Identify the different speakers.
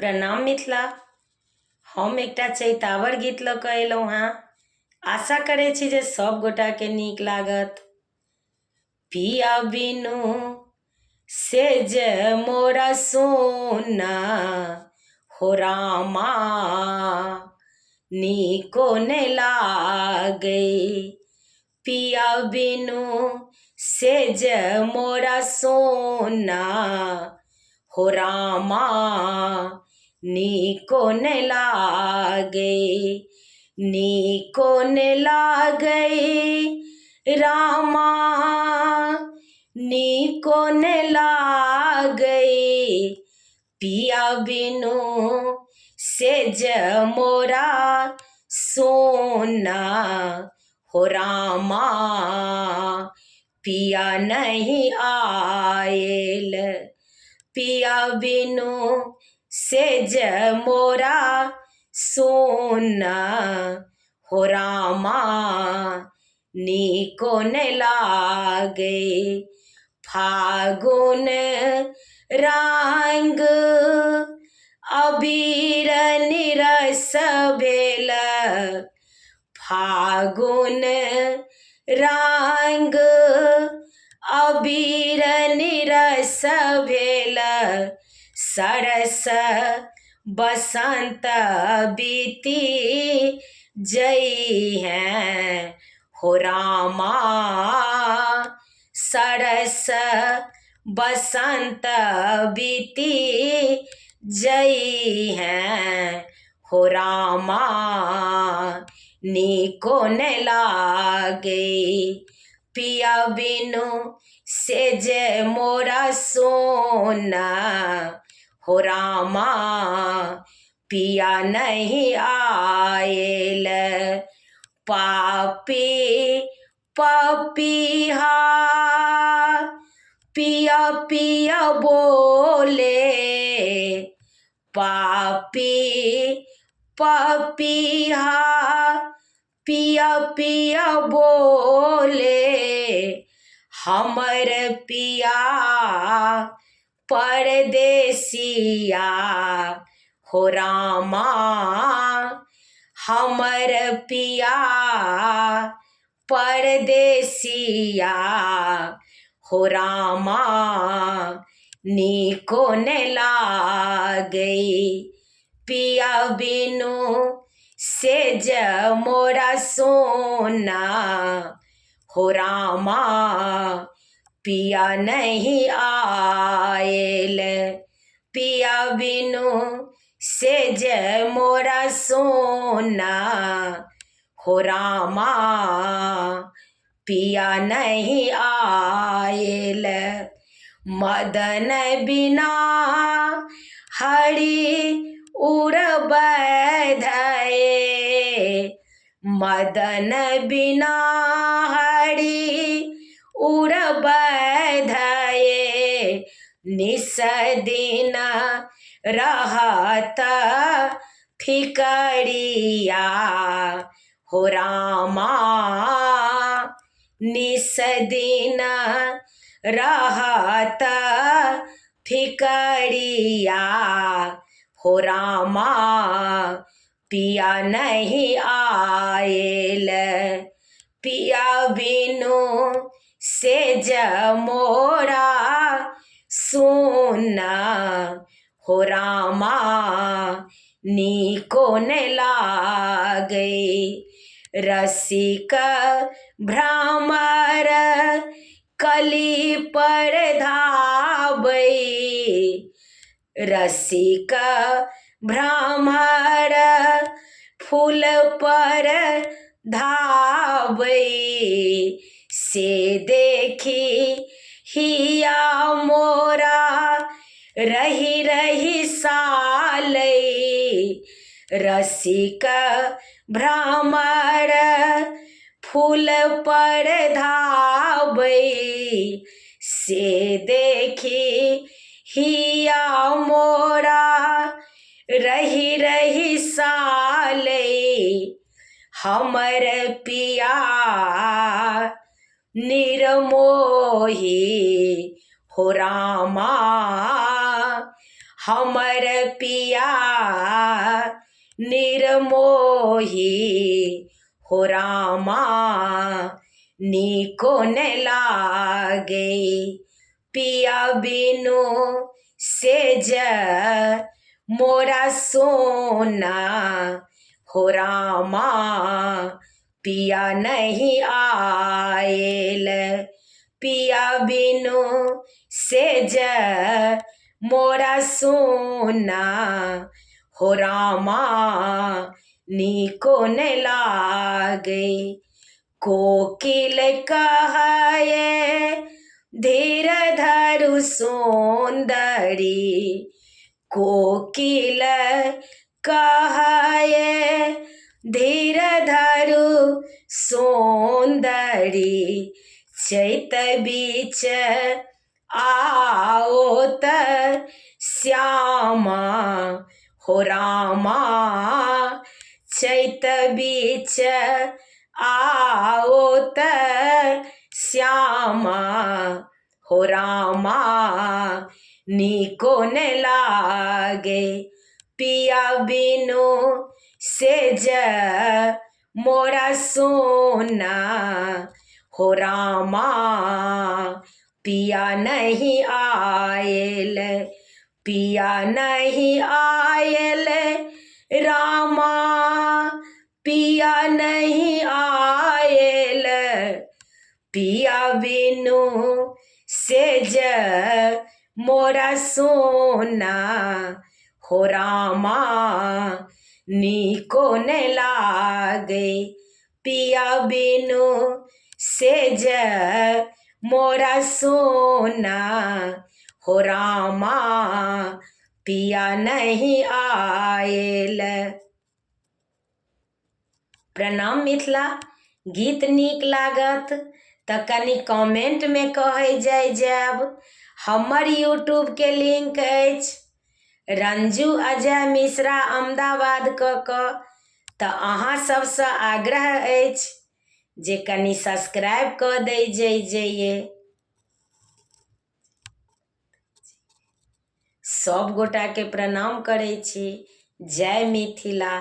Speaker 1: प्रणाम मिथिला। हम एकटा चैतावर गीत लऽ कऽ अयलहुँ हेँ। आशा करै छी जे सभ गोटाके नीक लागत। पिया बिनु से जे मोरा सोना हो रामा, नीको ने लागै। पिया बिनु से जे मोरा सोना हो रामा, नीको ने लागै। नीको ने लागै रामा, नीको ने लागै। पिया बिनु से जे मोरा सोना हो रामा, पिया नहीं आयल। पिया बिनु से जे मोरा सोना हो रामा, नीको ने लागै। फागुन रंग अबीर निरस भेल, फागुन रंग अबीर निरस भेल। सरस बसंत बीती जई हैं हो रामा, सरस बसंत बीती जई हैं हो रामा, नीको ने लागै। पिया बिनु से जे मोरा सोना हो रामा, पिया नहीं आयल। पापी पपीहा पिया पिया बोले, पापी पपीहा पिया पिया बोले। हमर पिया परदेसिया हो रामा, हमर पिया परदेसिया हो रामा, नीको ने लागै। पिया बिनु से जे मोरा सोना हो रामा, पिया नहीं आयल। पिया बिनु से जे मोरा सोना हो रामा, पिया नहीं आयल। मदन बिना हरि उड़बै धये, मदन बिना हरि उड़बै धये। निस दिन रहत फिकरिया हो रामा, निस दिन रहत फिकरिया हो रामा, पिया नहीं आयल। पिया बिनु से जे मोरा सोना हो रामा, नीको ने लागै। रसिक भ्रमर कली पर धाबै, रसिक भ्रमर फूल पर धाबै। से देखी हिया मोरा रही रही सालै, रसिक भ्रमर फूल पर धाबै। से देखी हिया मोरा रही रही सालै, हमर पिया निर्मोही हो रामा, हमर पिया निर्मोही हो रामा नीको न लागे पिया बिनु सेज मोरा सोना हो रामा पिया नहीं आयल पिया बिनु सेज मोरा सोना हो रामा नीको न लागे कोकिल कहे धीर धरु सुंदरी कोकिल कहे धीर धरु सुंदरी चैत बीच आओ त श्यामा हो रामा चैत बीच आओ त श्यामा हो रामा नीको न लागे पिया बिनु सेज मोरा सोना हो रामा पिया नहीं आयल पिया नहीं आयल रामा पिया नहीं आयल पिया बिनु सेज मोरा सोना हो रामा नीको न लागे पिया बिनु सेज मोरा सोना हो रामा पिया नहीं आयल। प्रणाम मिथिला। गीत नीक लागत तऽ कनि कमेंट में कहे जायब। हमर यूट्यूब के लिंक अछि रंजू अजय मिश्रा अहमदाबाद तऽ अहाँ सबसँ आग्रह अछि जे कनि सब्सक्राइब कऽ दै जइये। सब गोटा के प्रणाम करै छी। जय मिथिला।